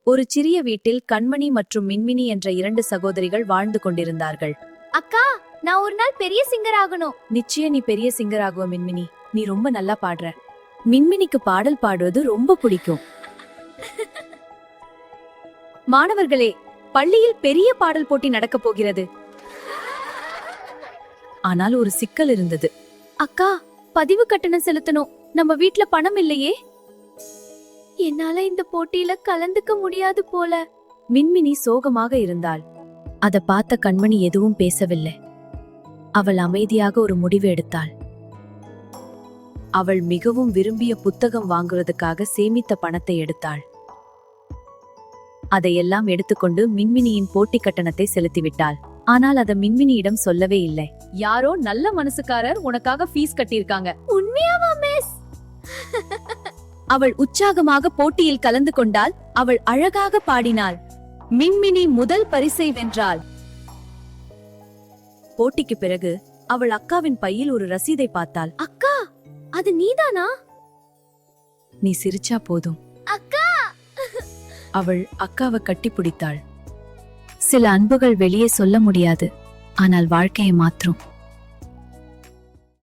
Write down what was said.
ஒரு சிறிய வீட்டில் கண்மணி மற்றும் மின்மினி என்ற 2 சகோதரிகள் வாழ்ந்து கொண்டிருந்தார்கள். அக்கா, நான் ஒரு நாள் பெரிய சிங்கர் ஆகணும். நிச்சயம் நீ பெரிய சிங்கர் ஆகுவ மின்மினி. நீ ரொம்ப நல்லா பாடுற. மின்மினிக்கு பாடல் பாடுவது ரொம்ப பிடிக்கும். மாணவர்களே, பள்ளியில் பெரிய பாடல் போட்டி நடக்கப் போகிறது. ஆனால் ஒரு சிக்கல் இருந்தது. அக்கா, பதிவு கட்டணம் செலுத்தணும். நம்ம வீட்ல பணம் இல்லையே. என்னால இந்த போட்டியில கலந்துக்க முடியாது போல. மின்மினி சோகமாக இருந்தாள். அத பார்த்த கண்மணி எதுவும் பேசவில்லை. அவள் அமைதியாக ஒரு முடிவு எடுத்தாள். அவள் மிகவும் விரும்பிய புத்தகம் வாங்குவதற்காக சேமித்த பணத்தை எடுத்தாள். அதையெல்லாம் எடுத்துக்கொண்டு மின்மினியின் போட்டி கட்டணத்தை செலுத்திவிட்டாள். ஆனால் அத மின்மினியிடம் சொல்லவே இல்லை. யாரோ நல்ல மனசுக்காரர் உனக்காக ஃபீஸ் கட்டியிருக்காங்க. உண்மையாவா மிஸ்? அவள் உற்சாகமாக போட்டியில் கலந்து கொண்டாள். அவள் அழகாக பாடினாள். மின்மினி முதல் பரிசை வென்றாள். போட்டிக்கு பிறகு அவள் அக்காவின் பையில் ஒரு ரசீதை பார்த்தாள். அக்கா, அது நீதானா? நீ சிரிச்சா போதும். அக்கா! அவள் அக்காவை கட்டிப்பிடித்தாள். சில அன்புகள் வெளியே சொல்ல முடியாது, ஆனால் வாழ்க்கையை மாற்றும்.